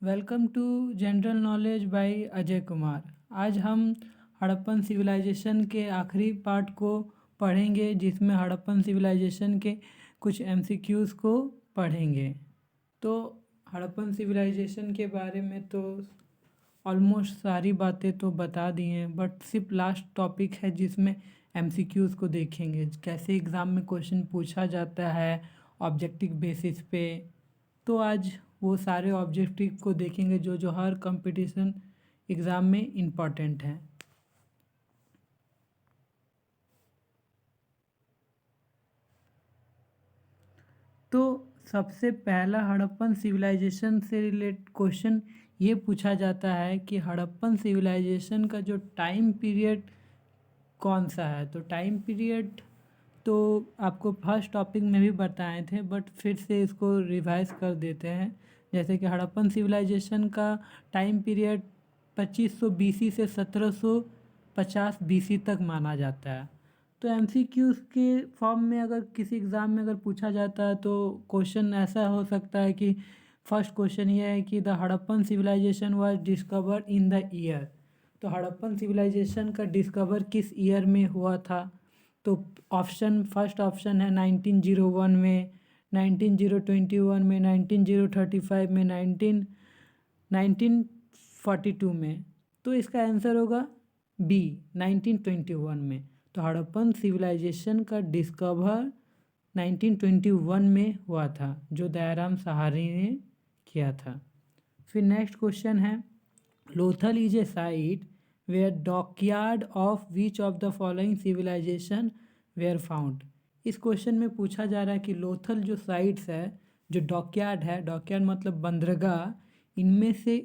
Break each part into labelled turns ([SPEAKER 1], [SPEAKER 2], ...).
[SPEAKER 1] Welcome to general knowledge by Ajay Kumar. आज हम Harappan civilisation के आखिरी पार्ट को पढ़ेंगे, जिसमें हड़प्पन सिविलाइजेशन के कुछ एमसीक्यूज़ को पढ़ेंगे। तो हड़प्पन सिविलाइजेशन के बारे में तो ऑलमोस्ट सारी बातें तो बता दी हैं, बट सिर्फ लास्ट टॉपिक है जिसमें एमसीक्यूज़ को देखेंगे, कैसे एग्ज़ाम में क्वेश्चन पूछा जाता है ऑब्जेक्टिव बेसिस पे। तो आज वो सारे ऑब्जेक्टिव को देखेंगे जो जो हर कंपटीशन एग्ज़ाम में इम्पॉर्टेंट हैं। तो सबसे पहला हड़प्पन सिविलाइजेशन से रिलेटेड क्वेश्चन ये पूछा जाता है कि हड़प्पन सिविलाइजेशन का जो टाइम पीरियड कौन सा है। तो टाइम पीरियड तो आपको फर्स्ट टॉपिक में भी बताए थे, बट फिर से इसको रिवाइज कर देते हैं। जैसे कि हड़प्पन सिविलाइजेशन का टाइम पीरियड 2500 बीसी से 1750 बीसी तक माना जाता है। तो एमसीक्यूज़ के फॉर्म में अगर किसी एग्ज़ाम में अगर पूछा जाता है तो क्वेश्चन ऐसा हो सकता है कि फर्स्ट क्वेश्चन ये है कि the Harappan civilization was discovered in the year. तो हड़प्पन सिविलाइजेशन का डिस्कवर किस ईयर में हुआ था। तो फर्स्ट ऑप्शन है 1901 में, 1921 में, 1935 में, 1942 में। तो इसका आंसर होगा बी 1921 में। तो हड़प्पन सिविलाइजेशन का डिस्कवर 1921 में हुआ था, जो दयाराम सहानी ने किया था। फिर नेक्स्ट क्वेश्चन है, Lothal is a site where dockyard of which of the following civilization were found. इस क्वेश्चन में पूछा जा रहा है कि लोथल जो साइट्स है, जो डॉकयार्ड है, डॉकयार्ड मतलब बंदरगाह, इनमें से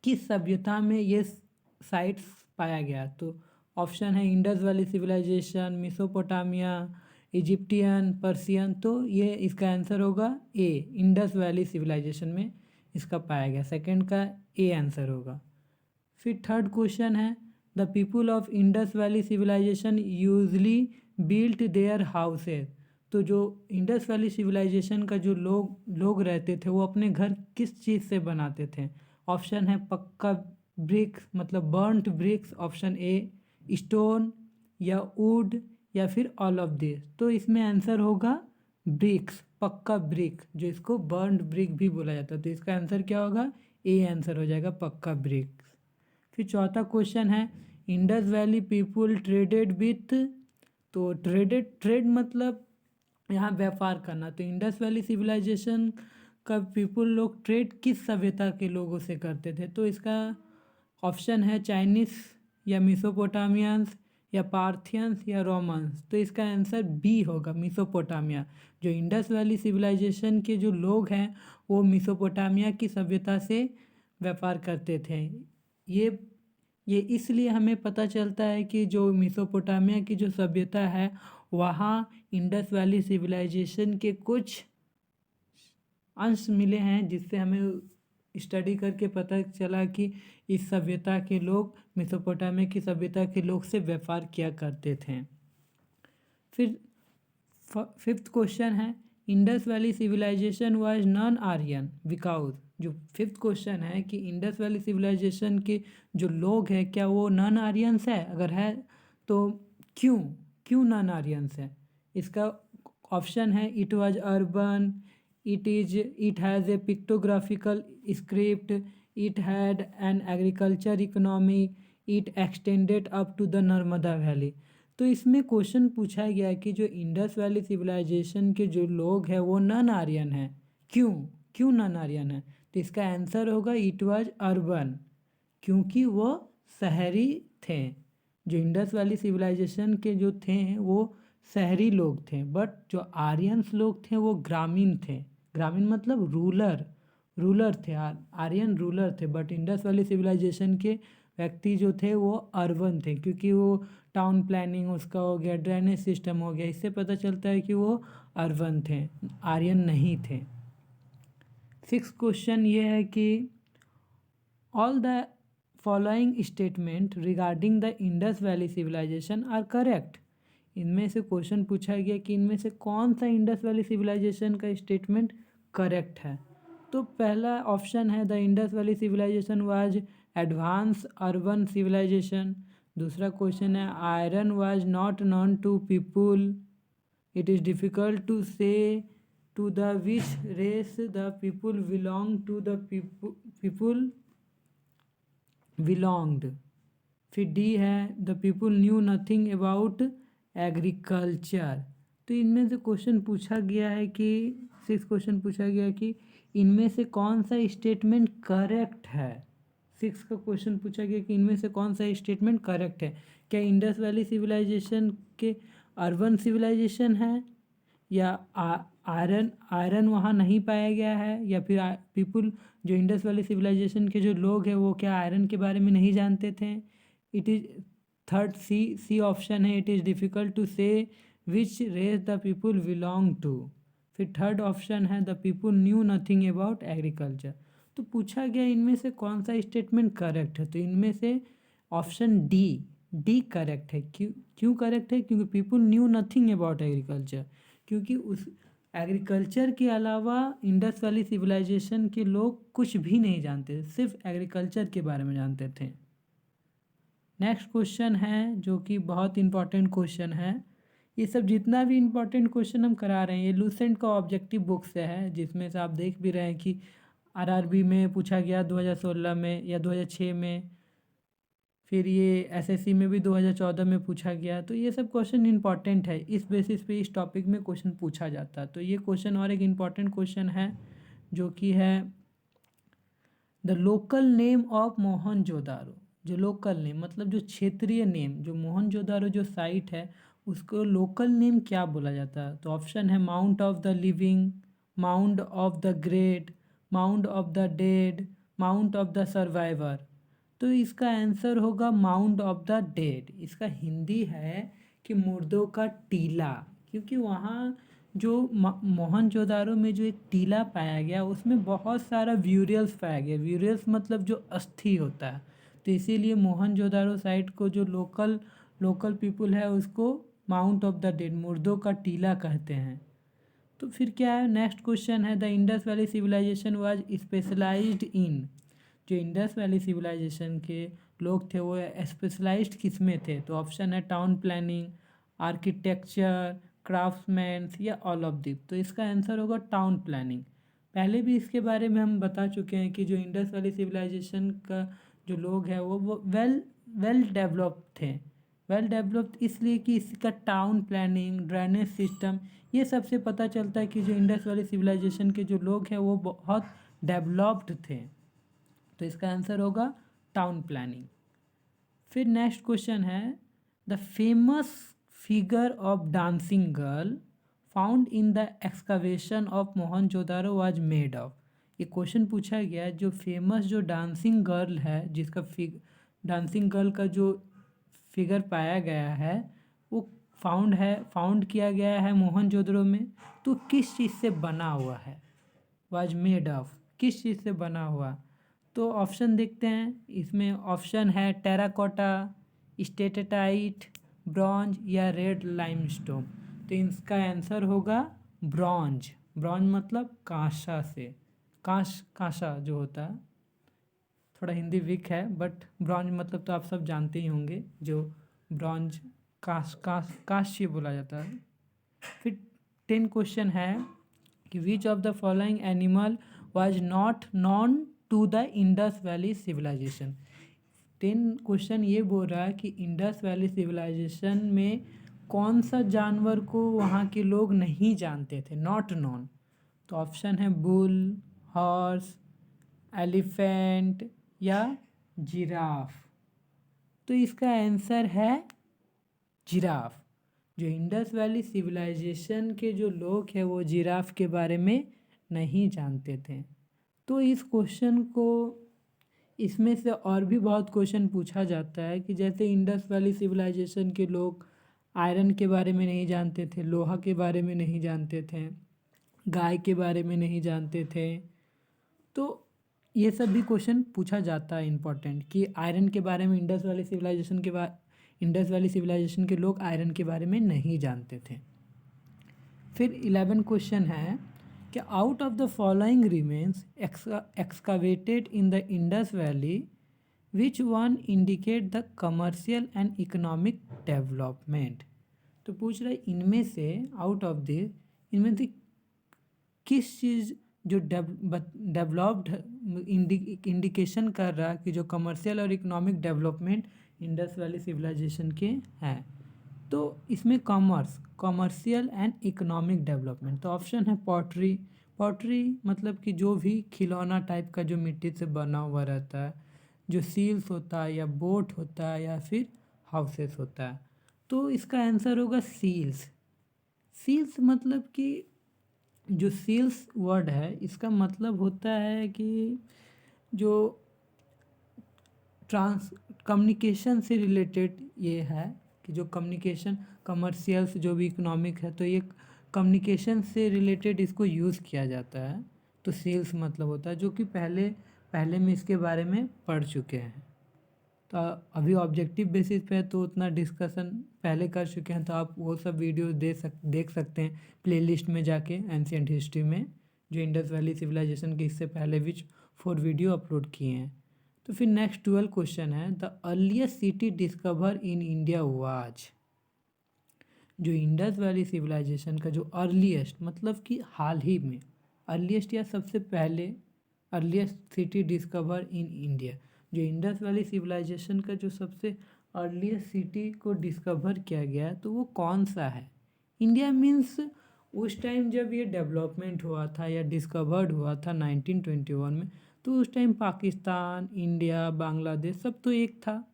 [SPEAKER 1] किस सभ्यता में ये साइट्स पाया गया। तो ऑप्शन है Indus valley civilization, Mesopotamia, Egyptian, Persian. तो ये इसका आंसर होगा ए, इंडस वैली सिविलाइजेशन में इसका पाया गया। सेकंड का ए आंसर होगा। फिर थर्ड क्वेश्चन है, the people of Indus valley civilization usually built their houses. तो जो इंडस वैली सिविलाइजेशन का जो लोग रहते थे, वो अपने घर किस चीज़ से बनाते थे। ऑप्शन है पक्का ब्रिक्स मतलब burnt bricks, option A stone या वुड या फिर ऑल ऑफ दिस। तो इसमें आंसर होगा ब्रिक्स, पक्का ब्रिक, जो इसको बर्न्ड ब्रिक भी बोला जाता है। तो इसका आंसर क्या होगा, ए आंसर हो जाएगा, पक्का ब्रिक्स। फिर चौथा क्वेश्चन है, Indus valley people traded with. तो ट्रेड मतलब यहाँ व्यापार करना। तो इंडस वैली सिविलाइजेशन का पीपुल लोग ट्रेड किस सभ्यता के लोगों से करते थे। तो इसका ऑप्शन है चाइनीस या मेसोपोटामियंस या पार्थियंस या रोमन्स। तो इसका आंसर बी होगा, मेसोपोटामिया। जो इंडस वैली सिविलाइजेशन के जो लोग हैं वो मेसोपोटामिया की सभ्यता से व्यापार करते थे। ये इसलिए हमें पता चलता है कि जो मेसोपोटामिया की जो सभ्यता है, वहाँ इंडस वैली सिविलाइजेशन के कुछ अंश मिले हैं, जिससे हमें स्टडी करके पता चला कि इस सभ्यता के लोग मेसोपोटामिया की सभ्यता के लोग से व्यापार किया करते थे। फिर फिफ्थ क्वेश्चन है, Indus valley civilization was non Aryan because. जो फिफ्थ क्वेश्चन है कि इंडस वैली सिविलाइजेशन के जो लोग हैं, क्या वो नॉन आर्यंस है, अगर है तो क्यों नॉन आर्यंस है। इसका ऑप्शन है it was urban, it has a pictographical script, it had an agriculture economy, it extended up to the Narmada valley. तो इसमें क्वेश्चन पूछा गया है कि जो इंडस वैली सिविलाइजेशन के जो लोग हैं वो नॉन आर्यन हैं। क्यों नॉन आर्यन है। तो इसका आंसर होगा इट वाज अर्बन, क्योंकि वो शहरी थे। जो इंडस वैली सिविलाइजेशन के जो थे वो शहरी लोग थे, बट जो आर्यंस लोग थे वो ग्रामीण थे। ग्रामीण मतलब रूलर थे, आर्यन रूलर थे, बट इंडस वैली सिविलाइजेशन के व्यक्ति जो थे वो अर्बन थे, क्योंकि वो टाउन प्लानिंग उसका हो गया, ड्रेनेज सिस्टम हो गया, इससे पता चलता है कि वो अर्बन थे, आर्यन नहीं थे। सिक्स क्वेश्चन ये है कि all the following statement regarding the Indus valley civilization are correct. इनमें से क्वेश्चन पूछा गया कि इनमें से कौन सा इंडस वैली सिविलाइजेशन का स्टेटमेंट करेक्ट है। तो पहला ऑप्शन है the Indus valley civilization was advance urban civilization. दूसरा क्वेश्चन है iron was not known to people, it is difficult to say to the which race the people belong to the people belonged. फिर D है the people knew nothing about agriculture. तो इनमें से question पूछा गया है कि 6 क्वेश्चन पूछा गया है कि इनमें से कौन सा स्टेटमेंट करेक्ट है। 6 का क्वेश्चन पूछा गया कि इनमें से कौन सा स्टेटमेंट करेक्ट है। क्या इंडस वैली सिविलाइजेशन के अर्बन सिविलाइजेशन है, या आयरन वहाँ नहीं पाया गया है, या फिर पीपुल जो इंडस वैली सिविलाइजेशन के जो लोग हैं वो क्या आयरन के बारे में नहीं जानते थे। It is third C option है, it is difficult to say which race the people belong to. फिर थर्ड ऑप्शन है the people knew nothing about agriculture. तो पूछा गया इनमें से कौन सा स्टेटमेंट करेक्ट है, तो इनमें से ऑप्शन डी करेक्ट है। क्यों करेक्ट है? क्योंकि people knew nothing about agriculture, क्योंकि उस एग्रीकल्चर के अलावा इंडस वैली सिविलाइजेशन के लोग कुछ भी नहीं जानते, सिर्फ एग्रीकल्चर के बारे में जानते थे। नेक्स्ट क्वेश्चन है जो कि बहुत इंपॉर्टेंट क्वेश्चन है। ये सब जितना भी इम्पोर्टेंट क्वेश्चन हम करा रहे हैं ये लूसेंट का ऑब्जेक्टिव बुक से है, जिसमें से आप देख भी रहे हैं कि आरआरबी में पूछा गया 2016 में या 2006 में, फिर ये एसएससी में भी 2014 में पूछा गया। तो ये सब क्वेश्चन इंपॉर्टेंट है, इस बेसिस पे इस टॉपिक में क्वेश्चन पूछा जाता है। तो ये क्वेश्चन और एक इम्पॉर्टेंट क्वेश्चन है जो कि है the local name of Mohenjodaro. जो लोकल नेम मतलब जो क्षेत्रीय नेम, जो मोहनजोदारो जो साइट है उसको लोकल नेम क्या बोला जाता है। तो ऑप्शन है mount of the living, mount of the great, mount of the dead, mount of the survivor. तो इसका आंसर होगा माउंट ऑफ द डेड। इसका हिंदी है कि मुर्दों का टीला, क्योंकि वहाँ जो मोहनजोदारो में जो एक टीला पाया गया उसमें बहुत सारा ब्यूरियल्स पाया गया। ब्यूरियल्स मतलब जो अस्थि होता है, तो इसीलिए मोहनजोदारो साइट को जो लोकल पीपल है उसको माउंट ऑफ द डेड, मुर्दों का टीला कहते हैं। तो फिर क्या है, नेक्स्ट क्वेश्चन है the Indus valley civilization was specialized in. जो इंडस वैली सिविलाइजेशन के लोग थे वो स्पेशलाइज्ड किस में थे। तो ऑप्शन है टाउन प्लानिंग, आर्किटेक्चर, क्राफ्ट्समैन्स या ऑल ऑफ दिस। तो इसका आंसर होगा टाउन प्लानिंग। पहले भी इसके बारे में हम बता चुके हैं कि जो इंडस वैली सिविलाइजेशन का जो लोग हैं वो वेल डेवलप्ड थे। वेल डेवलप्ड इसलिए कि इसका टाउन प्लानिंग, ड्रेनेज सिस्टम, ये सबसे पता चलता है कि जो इंडस वैली सिविलाइजेशन के जो लोग हैं वो बहुत डेवलप्ड थे। तो इसका आंसर होगा टाउन प्लानिंग। फिर नेक्स्ट क्वेश्चन है the famous figure of dancing girl found in the excavation of Mohenjodaro was made of. ये क्वेश्चन पूछा गया है जो फेमस जो डांसिंग गर्ल है, जिसका डांसिंग गर्ल का जो फिगर पाया गया है वो फाउंड किया गया है मोहनजोदड़ो में। तो किस चीज़ से बना हुआ है, वाज मेड ऑफ, किस चीज़ से बना हुआ। तो ऑप्शन देखते हैं, इसमें ऑप्शन है टेराकोटा, स्टेटाइट, ब्रॉन्ज या रेड लाइमस्टोन। तो इसका आंसर होगा ब्रॉन्ज। ब्रॉन्ज मतलब कांसा से, कांसा जो होता है, थोड़ा हिंदी वीक है बट ब्रॉन्ज मतलब तो आप सब जानते ही होंगे, जो ब्रॉन्ज कांस्य बोला जाता है। फिर 10 क्वेश्चन है कि which of the following animal was not known to the Indus valley civilization. 10 question ये बोल रहा है कि इंडस वैली सिविलाइजेशन में कौन सा जानवर को वहाँ के लोग नहीं जानते थे, नॉट नॉन। तो ऑप्शन है बुल, हॉर्स, एलिफेंट या जिराफ। तो इसका आंसर है जिराफ। जो इंडस वैली सिविलाइजेशन के जो लोग हैं वो जिराफ के बारे में नहीं जानते थे। तो इस क्वेश्चन को, इसमें से और भी बहुत क्वेश्चन पूछा जाता है कि जैसे इंडस वैली सिविलाइजेशन के लोग आयरन के बारे में नहीं जानते थे, लोहा के बारे में नहीं जानते थे, गाय के बारे में नहीं जानते थे। तो ये सब भी क्वेश्चन पूछा जाता है इम्पोर्टेंट, कि आयरन के बारे में इंडस वैली सिविलाइजेशन के लोग आयरन के बारे में नहीं जानते थे। फिर 11 क्वेश्चन है कि out of the following remains एक्सकावेटेड in the Indus valley which one indicate the commercial and economic development. तो पूछ रहा है इनमें से आउट ऑफ दिस इनमें से किस चीज़ जो डेवलप्ड इंडिकेशन कर रहा है कि जो कमर्शियल और economic development Indus valley civilization के हैं। तो इसमें कमर्शियल एंड इकोनॉमिक डेवलपमेंट, तो ऑप्शन है पॉटरी। पॉटरी मतलब कि जो भी खिलौना टाइप का जो मिट्टी से बना हुआ रहता है, जो सील्स होता है या बोट होता है या फिर हाउसेस होता है। तो इसका आंसर होगा सील्स। सील्स मतलब कि जो सील्स वर्ड है इसका मतलब होता है कि जो कम्युनिकेशन से रिलेटेड ये है कि जो कम्युनिकेशन कमर्शियल्स जो भी इकोनॉमिक है, तो ये कम्युनिकेशन से रिलेटेड इसको यूज़ किया जाता है। तो सेल्स मतलब होता है, जो कि पहले में इसके बारे में पढ़ चुके हैं। तो अभी ऑब्जेक्टिव बेसिस पे है तो उतना डिस्कशन पहले कर चुके हैं, तो आप वो सब वीडियो देख सकते हैं प्लेलिस्ट में जाके एंशिएंट हिस्ट्री में, जो इंडस वैली सिविलाइजेशन के इससे पहले भी 4 वीडियो अपलोड किए हैं। तो फिर नेक्स्ट 12 क्वेश्चन है, the earliest city discover in India was. जो इंडस वैली सिविलाइजेशन का जो अर्लीस्ट मतलब कि हाल ही में, अर्लीस्ट या सबसे पहले earliest city discover in India, जो इंडस वैली सिविलाइजेशन का जो सबसे अर्लीस्ट सिटी को डिस्कवर किया गया तो वो कौन सा है। इंडिया मीन्स उस टाइम जब ये डेवलपमेंट हुआ था या डिस्कवर्ड हुआ था 1921 में, तो उस टाइम पाकिस्तान, इंडिया, बांग्लादेश सब तो एक था।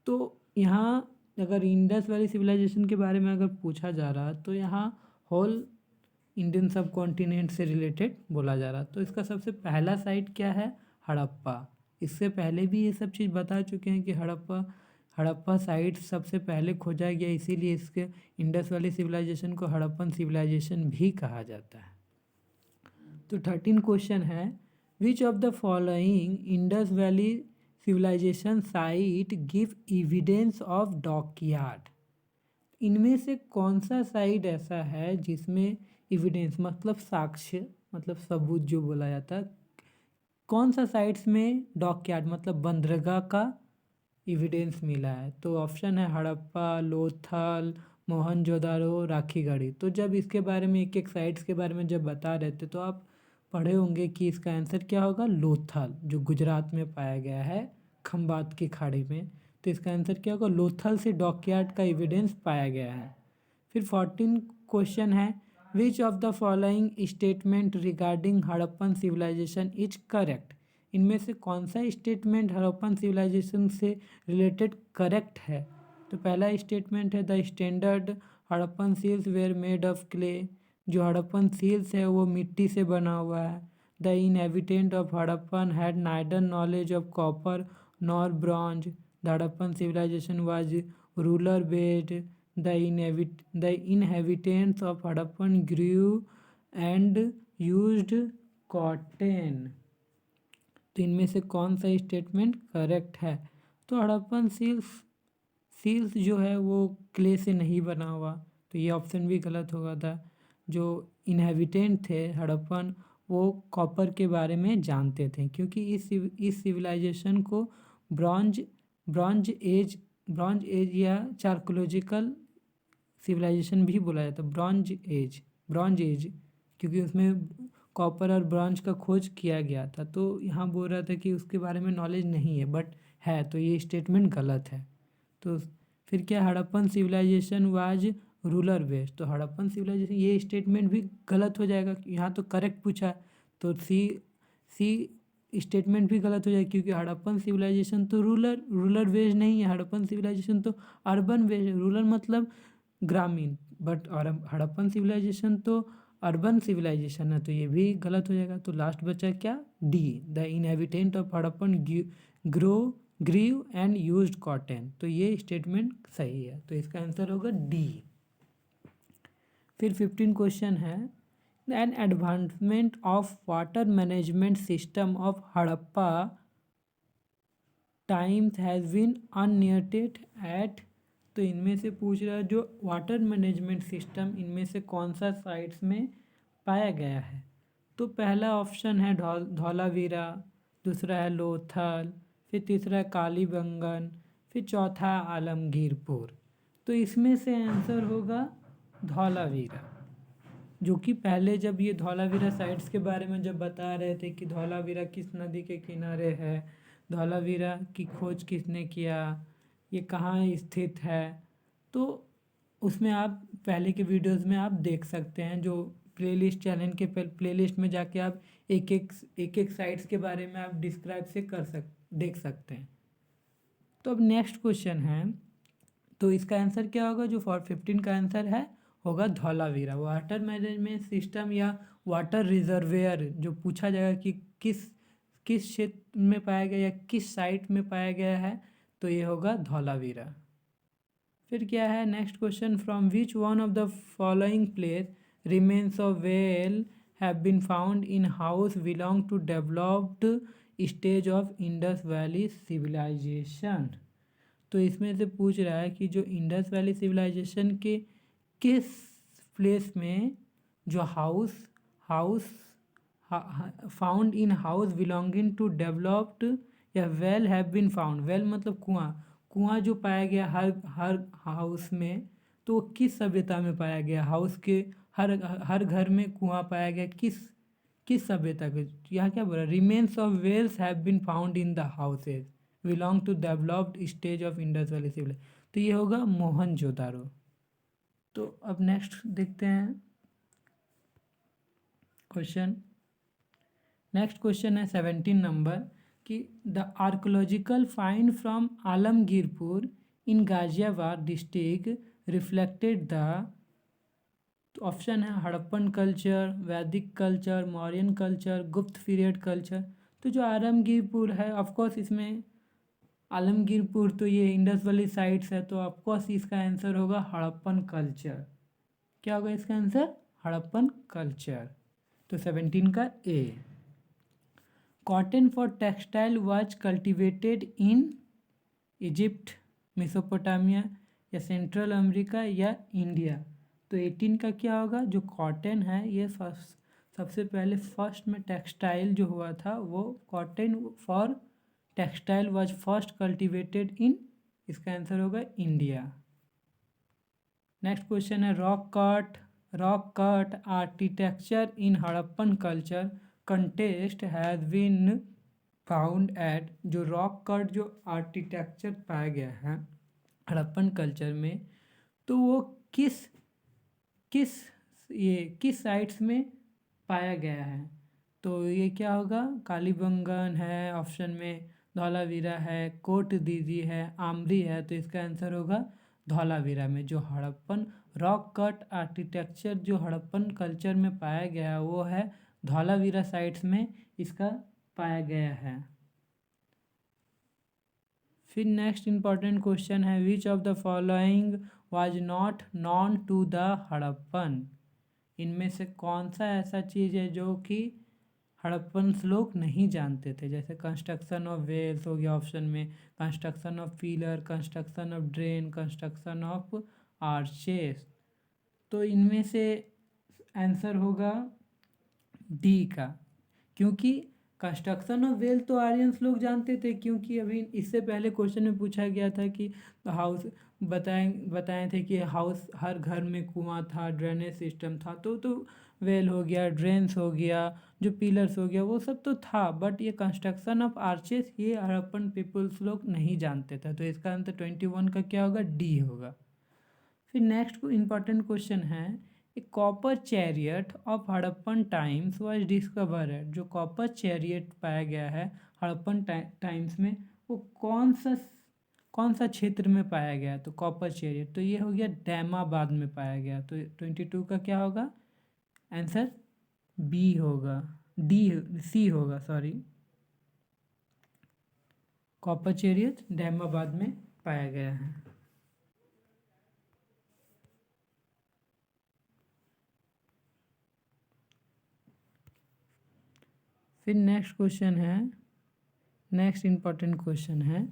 [SPEAKER 1] तो यहाँ अगर इंडस वैली सिविलाइजेशन के बारे में अगर पूछा जा रहा तो यहाँ होल इंडियन सब कॉन्टिनेंट से रिलेटेड बोला जा रहा। तो इसका सबसे पहला साइट क्या है, हड़प्पा। इससे पहले भी ये सब चीज़ बता चुके हैं कि हड़प्पा साइट सबसे पहले खोजा गया, इसीलिए इसके इंडस वैली सिविलाइजेशन को हड़प्पन सिविलाइजेशन भी कहा जाता है। तो 13 क्वेश्चन है, which of the following Indus valley civilization site give evidence of dockyard. इनमें से कौन सा साइट ऐसा है जिसमें एविडेंस मतलब साक्ष्य मतलब सबूत जो बोला जाता है, कौन सा साइट्स में डॉकयार्ड मतलब बंदरगाह का एविडेंस मिला है। तो ऑप्शन है हड़प्पा, लोथल, मोहनजोदारो, राखीगढ़ी। तो जब इसके बारे में एक एक साइट्स के बारे में जब बता रहे थे तो आप पढ़े होंगे कि इसका आंसर क्या होगा, लोथल, जो गुजरात में पाया गया है खंबात की खाड़ी में। तो इसका आंसर क्या होगा, लोथल से डॉकयार्ड का एविडेंस पाया गया है। फिर 14 क्वेश्चन है, which of the following statement regarding Harappan civilization is correct. इनमें से कौन सा स्टेटमेंट हड़प्पन सिविलाइजेशन से रिलेटेड करेक्ट है। तो पहला स्टेटमेंट है, the standard Harappan seals were made of clay. जो हड़प्पन सील्स है वो मिट्टी से बना हुआ है। The inhabitant of Harappan had neither knowledge of copper nor bronze. The Harappan civilization was rural based. The inhabitants of Harappan grew and used cotton। तो इनमें से कौन सा स्टेटमेंट करेक्ट है। तो हड़प्पन सील्स जो है वो क्ले से नहीं बना हुआ, तो ये ऑप्शन भी गलत होगा था। जो इनहेबिटेंट थे हड़प्पन वो कॉपर के बारे में जानते थे, क्योंकि इस सिविलाइजेशन को ब्रॉन्ज एज या चार्कोलॉजिकल सिविलाइजेशन भी बोला जाता है। ब्रॉन्ज एज क्योंकि उसमें कॉपर और ब्रॉन्ज का खोज किया गया था। तो यहाँ बोल रहा था कि उसके बारे में नॉलेज नहीं है, बट है, तो ये स्टेटमेंट गलत है। तो फिर क्या, Harappan civilization was rural based. तो हड़प्पन सिविलाइजेशन ये स्टेटमेंट भी गलत हो जाएगा, यहाँ तो करेक्ट पूछा है, तो सी स्टेटमेंट भी गलत हो जाएगा, क्योंकि हड़प्पन सिविलाइजेशन तो रूलर बेस्ड नहीं है। हड़प्पन सिविलाइजेशन तो अर्बन बेस्ड है। रूलर मतलब ग्रामीण, बट हड़प्पन सिविलाइजेशन तो अर्बन सिविलाइजेशन है, तो ये भी गलत हो जाएगा। तो लास्ट बचा क्या, D, the inhabitant of Harappan grew and used cotton. तो ये स्टेटमेंट सही है, तो इसका आंसर होगा डी। फिर 15 क्वेश्चन है, an advancement of water management system of Harappa times has been unearthed at. तो इनमें से पूछ रहा है जो वाटर मैनेजमेंट सिस्टम इनमें से कौन सा साइट्स में पाया गया है। तो पहला ऑप्शन है धौलावीरा, दूसरा है लोथल, फिर तीसरा है कालीबंगन, फिर चौथा आलमगीरपुर। तो इसमें से आंसर होगा धौलावीरा, जो कि पहले जब ये धौलावीरा साइट्स के बारे में जब बता रहे थे कि धौलावीरा किस नदी के किनारे है, धौलावीरा की खोज किसने किया, ये कहाँ स्थित है, तो उसमें आप पहले के वीडियोस में आप देख सकते हैं। जो प्लेलिस्ट चैनल के प्लेलिस्ट में जाके आप एक एक साइट्स के बारे में आप डिस्क्राइब से देख सकते हैं। तो अब नेक्स्ट क्वेश्चन है, तो इसका आंसर क्या होगा? जो 15 का आंसर है होगा धौलावीरा। वाटर मैनेजमेंट सिस्टम या वाटर रिजर्वेयर जो पूछा जाएगा कि किस किस क्षेत्र में पाया गया या किस साइट में पाया गया है, तो ये होगा धौलावीरा। फिर क्या है next question, from which one of the following place remains of well have been found in house belong to developed stage of Indus valley civilization. तो इसमें से पूछ रहा है कि जो इंडस वैली सिविलाइजेशन के किस प्लेस में जो house found in house belonging to developed या well have been found. Well मतलब कुआं जो पाया गया हर हाउस में, तो किस सभ्यता में पाया गया? हाउस के हर घर में कुआं पाया गया किस सभ्यता के? यहाँ क्या बोला? Remains of wells have been found in the houses belong to developed stage of Indus valley civilization. तो ये होगा मोहनजोदारो। तो अब नेक्स्ट देखते हैं क्वेश्चन। नेक्स्ट क्वेश्चन है 17 नंबर कि the archaeological find from Alamgirpur in Ghaziabad district reflected the. Option है हड़प्पन कल्चर, वैदिक कल्चर, मौर्यन कल्चर, गुप्त पीरियड कल्चर। तो जो आलमगीरपुर है ऑफकोर्स इसमें आलमगीरपुर तो ये इंडस वैली साइट्स है, तो ऑफकोर्स इसका आंसर होगा हड़प्पन कल्चर। क्या होगा इसका आंसर? हड़प्पन कल्चर। तो 17 का A. Cotton for textile was cultivated in Egypt, Mesopotamia या सेंट्रल अमेरिका या इंडिया। तो 18 का क्या होगा? जो कॉटन है ये सबसे पहले फर्स्ट में टेक्सटाइल जो हुआ था वो cotton for textile was first cultivated in, इसका आंसर होगा इंडिया। नेक्स्ट क्वेश्चन है rock cut architecture in Harappan culture context has been found at. जो रॉक कट जो आर्किटेक्चर पाया गया है हड़प्पन कल्चर में, तो वो किस साइट्स में पाया गया है? तो ये क्या होगा? कालीबंगन है ऑप्शन में, धौलावीरा है, कोट दीदी है, आमरी है। तो इसका आंसर होगा धौलावीरा में। जो हड़प्पन रॉक कट आर्किटेक्चर जो हड़प्पन कल्चर में पाया गया वो है धौलावीरा साइट्स में इसका पाया गया है। फिर नेक्स्ट इंपॉर्टेंट क्वेश्चन है, which of the following was not known to the Harappan. इनमें से कौन सा ऐसा चीज़ है जो कि हड़प्पन लोग नहीं जानते थे? जैसे कंस्ट्रक्शन ऑफ वेल्स हो गया ऑप्शन में, construction of pillar, construction of drain, construction of arches. तो इनमें से आंसर होगा डी का, क्योंकि कंस्ट्रक्शन ऑफ वेल तो आर्यंस लोग जानते थे, क्योंकि अभी इससे पहले क्वेश्चन में पूछा गया था कि हाउस बताए थे कि हाउस हर घर में कुआं था, ड्रेनेज सिस्टम था। तो वेल हो गया, ड्रेन्स हो गया, जो पिलर्स हो गया, वो सब तो था, बट ये कंस्ट्रक्शन ऑफ आर्चेस ये हड़प्पन पीपल्स लोग नहीं जानते थे। तो इसका आंसर 21 का क्या होगा? डी होगा। फिर नेक्स्ट इंपॉर्टेंट क्वेश्चन है, A copper chariot of Harappan times was discovered. जो कॉपर चैरियट पाया गया है हड़प्पन टाइम्स में, वो कौन सा क्षेत्र में पाया गया? तो कॉपर चैरियट तो ये हो गया डैमाबाद में पाया गया। तो 22 का क्या होगा आंसर? बी होगा, सी होगा, सॉरी। कॉपर चैरियट डैमाबाद में पाया गया है। फिर नेक्स्ट इंपॉर्टेंट क्वेश्चन है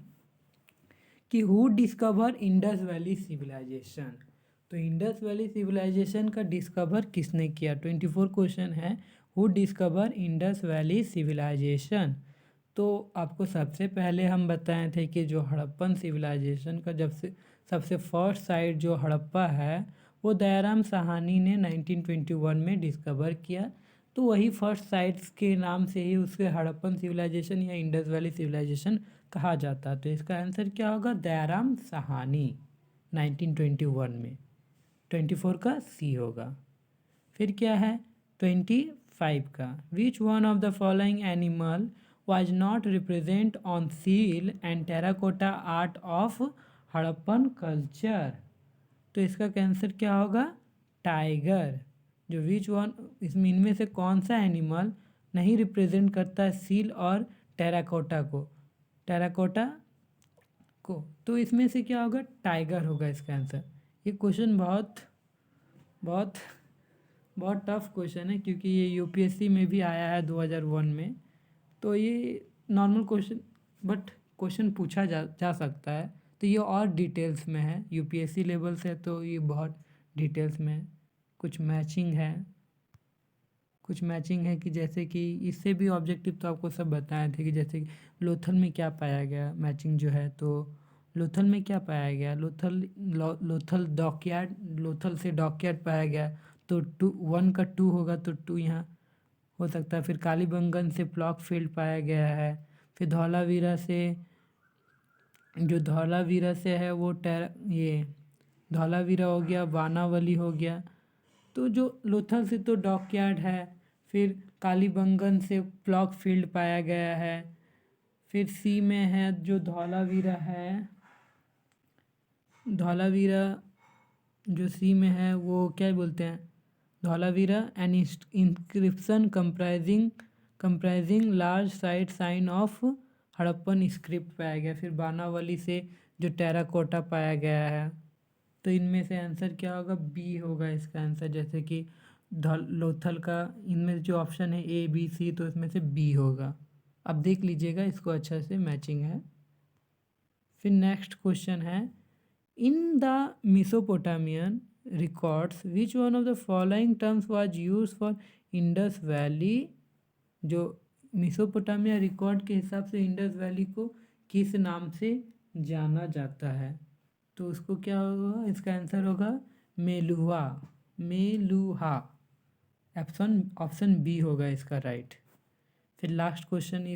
[SPEAKER 1] कि who discover Indus valley civilization. तो इंडस वैली सिविलाइजेशन का डिस्कवर किसने किया? 24 क्वेश्चन है, who discover Indus valley civilization. तो आपको सबसे पहले हम बताए थे कि जो हड़प्पन सिविलाइजेशन का जब से सबसे फर्स्ट साइट जो हड़प्पा है वो दयाराम साहनी ने 1921 में डिस्कवर किया। तो वही फर्स्ट साइट्स के नाम से ही उसके हड़प्पन सिविलाइजेशन या इंडस वैली सिविलाइजेशन कहा जाता। तो इसका आंसर क्या होगा? दयाराम साहनी 1921 में। 24 का सी होगा। फिर क्या है 25 का? विच one of the following animal was not represent on seal and terracotta art of Harappan culture. तो इसका आंसर क्या होगा? टाइगर। जो विच वन, इसमें इनमें से कौन सा एनिमल नहीं रिप्रेजेंट करता सील और टेराकोटा को? तो इसमें से क्या होगा? टाइगर होगा इसका आंसर। ये क्वेश्चन बहुत बहुत बहुत टफ क्वेश्चन है क्योंकि ये यूपीएससी में भी आया है 2001 में। तो ये नॉर्मल क्वेश्चन बट क्वेश्चन पूछा जा सकता है। तो ये और डिटेल्स में है, यूपीएससी लेवल से, तो ये बहुत डिटेल्स में है। कुछ मैचिंग है कि जैसे कि इससे भी ऑब्जेक्टिव तो आपको सब बताए थे कि जैसे कि लोथल में क्या पाया गया, मैचिंग जो है। तो लोथल में क्या पाया गया? लोथल डॉकयार्ड, लोथल से डॉकयार्ड पाया गया। तो 1 का 2 होगा तो 2 यहाँ हो सकता है। फिर कालीबंगन से प्लॉक फील्ड पाया गया है। फिर धौलावीरा से है वो ये धौलावीरा हो गया, वानावली हो गया। तो जो लोथल से तो डॉकयार्ड है। फिर कालीबंगन से प्लॉक फील्ड पाया गया है। फिर सी में है जो धौलावीरा है, धौलावीरा जो सी में है वो क्या बोलते हैं? Dholavira an inscription comprising large sized sign of Harappan script पाया गया। फिर बानावली से जो टेराकोटा पाया गया है। तो इनमें से आंसर क्या होगा? बी होगा इसका आंसर। जैसे कि लोथल का इनमें जो ऑप्शन है ए बी सी, तो इसमें से बी होगा। अब देख लीजिएगा, इसको अच्छा से मैचिंग है। फिर नेक्स्ट क्वेश्चन है, in the Mesopotamian records which one of the following terms was use for Indus valley. जो मेसोपोटामिया रिकॉर्ड के हिसाब से इंडस वैली को किस नाम से जाना जाता है? तो उसको क्या होगा? इसका आंसर होगा मेलुहा। ऑप्शन बी होगा इसका राइट। फिर लास्ट क्वेश्चन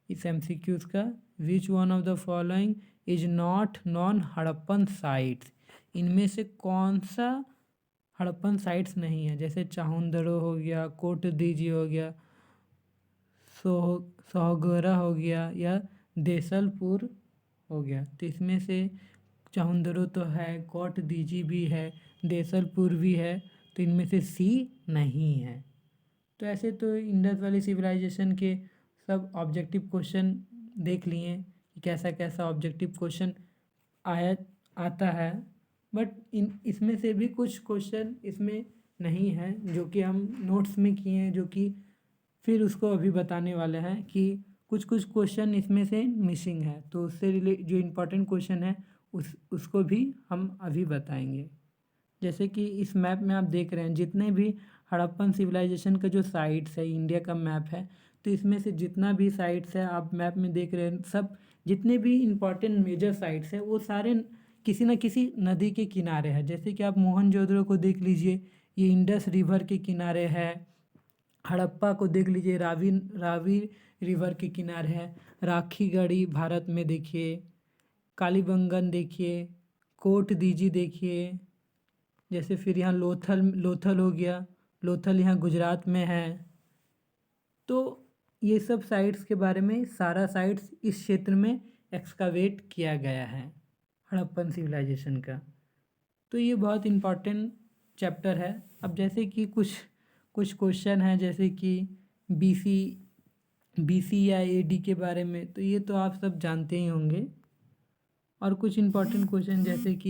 [SPEAKER 1] इस एमसीक्यूज का, विच one of the following is not non Harappan sites. इनमें से कौन सा हड़प्पन साइट्स नहीं है? जैसे चाहुंदरो हो गया, कोट दीजी हो गया, सोहगोरा हो गया या देसलपुर हो गया। तो इसमें से चाहुंदरो तो है, कोट दीजी भी है, देसलपुर भी है। तो इनमें से सी नहीं है। तो ऐसे तो इंडस वैली सिविलाइजेशन के सब ऑब्जेक्टिव क्वेश्चन देख लिए कि कैसा कैसा ऑब्जेक्टिव क्वेश्चन आता है। बट इसमें से भी कुछ क्वेश्चन इसमें नहीं है जो कि हम नोट्स में किए हैं, जो कि फिर उसको अभी बताने वाले हैं कि कुछ क्वेश्चन इसमें से मिसिंग है। तो उससे जो इम्पोर्टेंट क्वेश्चन है उसको भी हम अभी बताएंगे। जैसे कि इस मैप में आप देख रहे हैं जितने भी हड़प्पन सिविलाइजेशन का जो साइट्स है, इंडिया का मैप है। तो इसमें से जितना भी साइट्स है आप मैप में देख रहे हैं, सब जितने भी इम्पोर्टेंट मेजर साइट्स है वो सारे किसी न किसी नदी के किनारे है। जैसे कि आप मोहनजोदड़ो को देख लीजिए, ये इंडस रिवर के किनारे है। हड़प्पा को देख लीजिए, रावी रिवर के किनारे है। राखीगढ़ी भारत में देखिए, कालीबंगन देखिए, कोट दीजी देखिए। जैसे फिर यहाँ लोथल हो गया, लोथल यहाँ गुजरात में है। तो ये सब साइट्स के बारे में, सारा साइट्स इस क्षेत्र में एक्सकावेट किया गया है हड़प्पन सिविलाइजेशन का। तो ये बहुत इम्पॉर्टेंट चैप्टर है। अब जैसे कि कुछ क्वेश्चन है जैसे कि बीसी या एडी के बारे में, तो ये तो आप सब जानते ही होंगे। और कुछ इम्पॉर्टेंट क्वेश्चन जैसे कि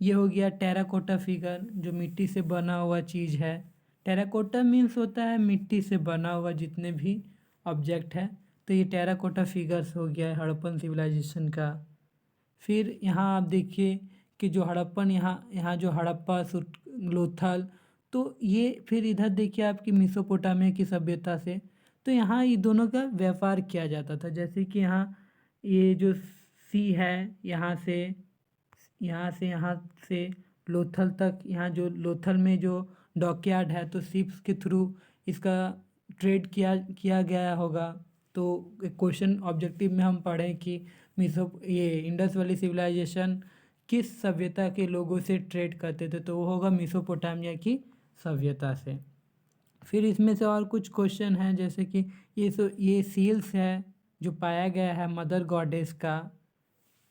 [SPEAKER 1] ये हो गया टेराकोटा फिगर, जो मिट्टी से बना हुआ चीज़ है। टेराकोटा मीन्स होता है मिट्टी से बना हुआ जितने भी ऑब्जेक्ट है। तो ये टेराकोटा फिगर्स हो गया हड़प्पन सिविलाइजेशन का। फिर यहाँ आप देखिए कि जो हड़प्पन यहाँ जो हड़प्पा लोथल तो ये फिर इधर देखिए आपकी मेसोपोटामिया की सभ्यता से, तो यहाँ ये दोनों का व्यापार किया जाता था। जैसे कि यहाँ ये जो सी है, यहाँ से लोथल तक, यहाँ जो लोथल में जो डॉकयार्ड है, तो शिप्स के थ्रू इसका ट्रेड किया गया होगा। तो एक क्वेश्चन ऑब्जेक्टिव में हम पढ़ें कि ये इंडस वैली सिविलाइजेशन किस सभ्यता के लोगों से ट्रेड करते थे, तो वो होगा मेसोपोटामिया की सभ्यता से। फिर इसमें से और कुछ क्वेश्चन हैं, जैसे कि ये सील्स है जो पाया गया है मदर गॉडेस का,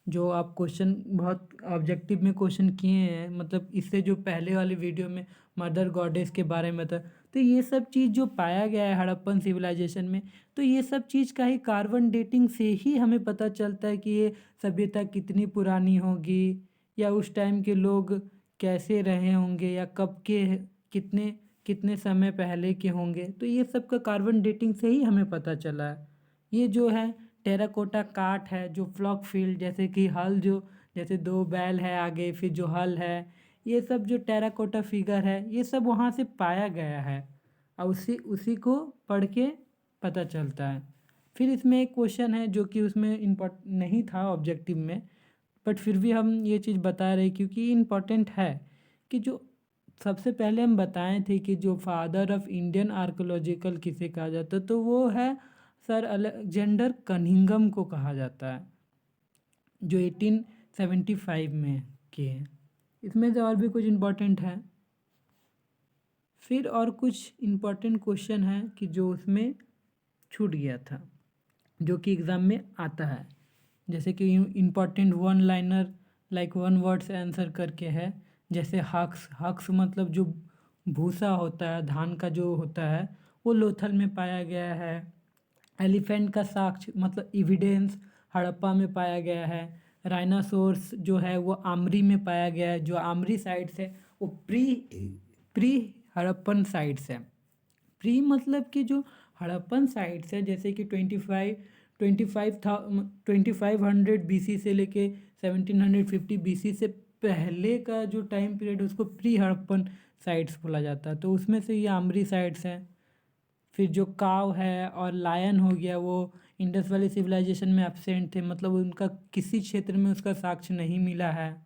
[SPEAKER 1] जो आप क्वेश्चन बहुत ऑब्जेक्टिव में क्वेश्चन किए हैं, मतलब इससे जो पहले वाली वीडियो में मदर गॉडेस के बारे में था। तो ये सब चीज़ जो पाया गया है हड़प्पन सिविलाइजेशन में, तो ये सब चीज़ का ही कार्बन डेटिंग से ही हमें पता चलता है कि ये सभ्यता कितनी पुरानी होगी, या उस टाइम के लोग कैसे रहे होंगे, या कब के कितने कितने समय पहले के होंगे। तो ये सब का कार्बन डेटिंग से ही हमें पता चला है। ये जो है टेराकोटा काट है, जो फ्लॉक फील्ड, जैसे कि हल, जो जैसे 2 बैल है आगे, फिर जो हल है, ये सब जो टेराकोटा फिगर है, ये सब वहाँ से पाया गया है, और उसी उसी को पढ़ के पता चलता है। फिर इसमें एक क्वेश्चन है जो कि उसमें इम्पोर्ट नहीं था ऑब्जेक्टिव में, बट फिर भी हम ये चीज़ बता रहे क्योंकि इम्पोर्टेंट है, कि जो सबसे पहले हम बताए थे कि जो फादर ऑफ इंडियन आर्कोलॉजिकल किसे कहा जाता है, तो वो है सर अलेक्जेंडर कनिंघम को कहा जाता है, जो 1875 में किए हैं। इसमें से और भी कुछ इम्पोर्टेंट है। फिर और कुछ इम्पोर्टेंट क्वेश्चन है कि जो उसमें छूट गया था, जो कि एग्ज़ाम में आता है, जैसे कि important one liner like one words answer करके है। जैसे हक्स, हक्स मतलब जो भूसा होता है, धान का जो होता है, वो लोथल में पाया गया है। एलिफेंट का साक्ष्य मतलब एविडेंस हड़प्पा में पाया गया है। राइनासोर्स जो है वो आमरी में पाया गया है, जो आमरी साइट्स है वो प्री हड़प्पन साइट्स है। प्री मतलब कि जो हड़प्पन साइट्स है, जैसे कि 2500 BC से लेके 1750 BC से पहले का जो टाइम पीरियड, उसको प्री हड़प्पन साइट्स बोला जाता है। तो उसमें से ये आमरी साइट्स हैं। फिर जो काव है और लायन हो गया, वो इंडस वैली सिविलाइजेशन में एब्सेंट थे, मतलब उनका किसी क्षेत्र में उसका साक्ष्य नहीं मिला है।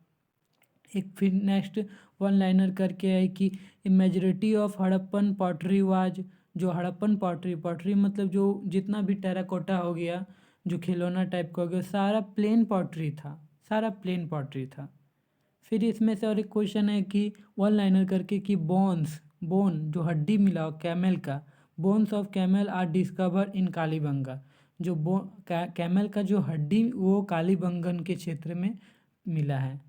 [SPEAKER 1] एक फिर नेक्स्ट वन लाइनर करके है कि majority of Harappan pottery was, जो हड़प्पन पॉटरी मतलब जो जितना भी टेराकोटा हो गया, जो खिलौना टाइप का हो गया, सारा प्लेन पॉटरी था। फिर इसमें से और एक क्वेश्चन है कि वन लाइनर करके कि बोन जो हड्डी मिला हो कैमल का, bones of camel are discover in Kalibanga, जो कैमल का जो हड्डी वो कालीबंगन के क्षेत्र में मिला है।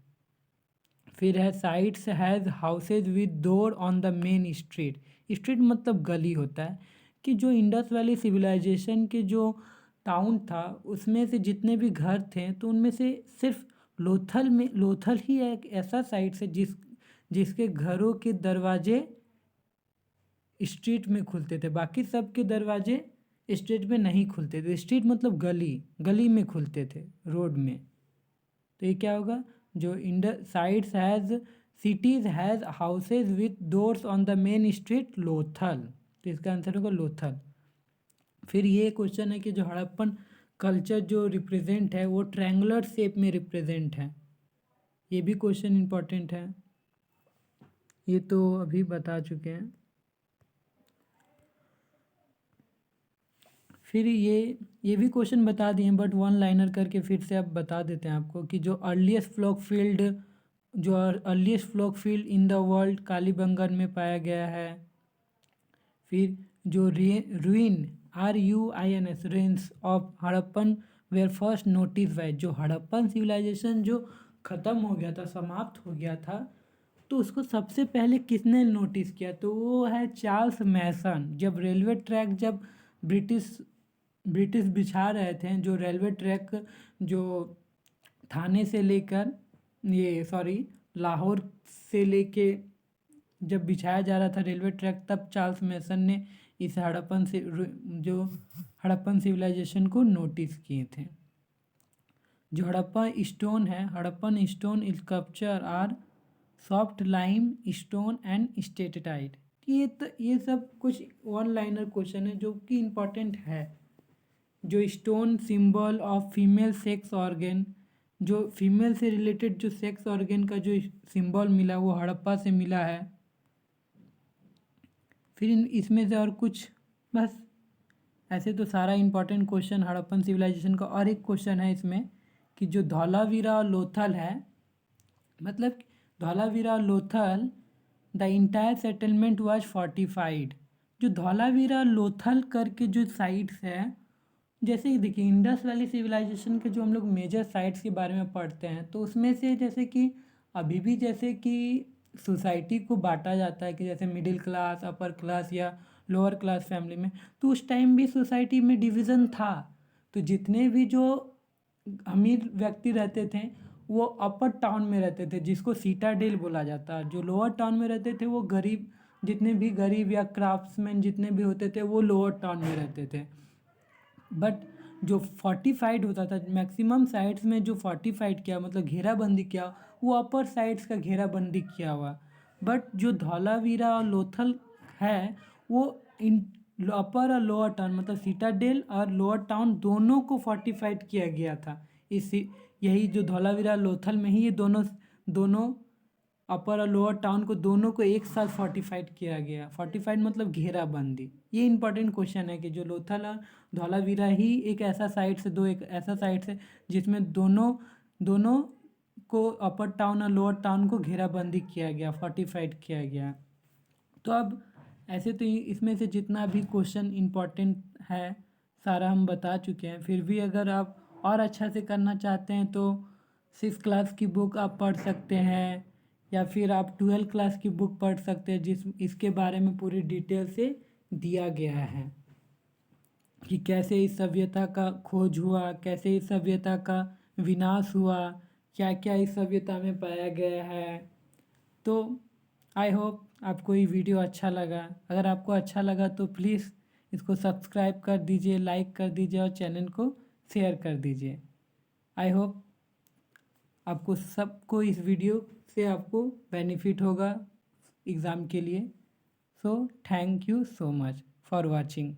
[SPEAKER 1] फिर है sites has houses with door on the main street, street मतलब गली होता है, कि जो इंडस वैली सिविलाइजेशन के जो टाउन था उसमें से जितने भी घर थे, तो उनमें से सिर्फ लोथल ही एक ऐसा साइट है जिसके घरों के दरवाजे स्ट्रीट में खुलते थे, बाकी सब के दरवाजे स्ट्रीट में नहीं खुलते थे। स्ट्रीट मतलब गली में खुलते थे, रोड में। तो ये क्या होगा, जो Indus sites has cities has houses with doors on the main street Lothal, तो इसका आंसर होगा लोथल। फिर ये क्वेश्चन है कि जो हड़प्पन कल्चर जो रिप्रेजेंट है वो ट्रायंगुलर शेप में रिप्रेजेंट है, ये भी क्वेश्चन इम्पोर्टेंट है, ये तो अभी बता चुके हैं। फिर ये भी क्वेश्चन बता दिए, बट वन लाइनर करके फिर से अब बता देते हैं आपको कि जो earliest plough field in the world Kalibangan में पाया गया है। फिर जो ruin RUINS ruins of Harappan were first notice by, जो हड़प्पन सिविलाइजेशन जो ख़त्म हो गया था, समाप्त हो गया था, तो उसको सबसे पहले किसने नोटिस किया, तो वो है चार्ल्स मैसन। जब रेलवे ट्रैक जब ब्रिटिश बिछा रहे थे, जो रेलवे ट्रैक जो थाने से लेकर लाहौर से लेके जब बिछाया जा रहा था रेलवे ट्रैक, तब चार्ल्स मैसन ने इस हड़प्पन सिविलाइजेशन को नोटिस किए थे। जो Harappan stone sculpture are soft limestone and steatite. ये सब कुछ वन लाइनर क्वेश्चन है जो कि इम्पोर्टेंट है। जो stone symbol of female sex organ, जो फीमेल से रिलेटेड जो सेक्स ऑर्गन का जो सिंबल मिला वो हड़प्पा से मिला है। फिर इसमें से और कुछ, बस ऐसे तो सारा इम्पोर्टेंट क्वेश्चन हड़प्पन सिविलाइजेशन का। और एक क्वेश्चन है इसमें कि जो धौलावीरा और लोथल है, मतलब धौलावीरा और Lothal the entire settlement was fortified. जो धौलावीरा लोथल करके जो साइट्स है, जैसे कि देखिए इंडस वैली सिविलाइजेशन के जो हम लोग मेजर साइट्स के बारे में पढ़ते हैं तो उसमें से जैसे कि अभी भी जैसे कि सोसाइटी को बांटा जाता है कि जैसे मिडिल क्लास, अपर क्लास या लोअर क्लास फैमिली में, तो उस टाइम भी सोसाइटी में डिवीज़न था। तो जितने भी जो अमीर व्यक्ति रहते थे वो अपर टाउन में रहते थे जिसको सीटाडेल बोला जाता है। जो लोअर टाउन में रहते थे वो गरीब, जितने भी गरीब या क्राफ्ट्समैन जितने भी होते थे वो लोअर टाउन में रहते थे। बट जो फोर्टिफाइड होता था मैक्सिमम साइड्स में, जो फोर्टिफाइड किया मतलब घेराबंदी किया, वो अपर साइड्स का घेराबंदी किया हुआ। बट जो धौलावीरा और लोथल है वो इन अपर और लोअर टाउन मतलब सीटाडेल और लोअर टाउन दोनों को फोर्टिफाइड किया गया था। इसी यही जो धौलावीरा लोथल में ही ये दोनों दोनों अपर और लोअर टाउन को दोनों को एक साथ फोर्टिफाइड किया गया। फोर्टिफाइड मतलब घेराबंदी। ये इंपॉर्टेंट क्वेश्चन है कि जो लोथल और धौलावीरा ही एक ऐसा साइड से एक ऐसा साइड से जिसमें दोनों दोनों को अपर टाउन और लोअर टाउन को घेराबंदी किया गया, फोर्टिफाइड किया गया। तो अब ऐसे तो इसमें से जितना भी क्वेश्चन इम्पोर्टेंट है सारा हम बता चुके हैं। फिर भी अगर आप और अच्छा से करना चाहते हैं तो 6 क्लास की बुक आप पढ़ सकते हैं या फिर आप 12 क्लास की बुक पढ़ सकते हैं जिस इसके बारे में पूरी डिटेल से दिया गया है कि कैसे इस सभ्यता का खोज हुआ, कैसे इस सभ्यता का विनाश हुआ, क्या क्या इस सभ्यता में पाया गया है। तो आई होप आपको ये वीडियो अच्छा लगा। अगर आपको अच्छा लगा तो प्लीज़ इसको सब्सक्राइब कर दीजिए, लाइक कर दीजिए और चैनल को शेयर कर दीजिए। आई होप आपको सबको इस वीडियो से आपको बेनिफिट होगा एग्ज़ाम के लिए। So thank you so much for watching.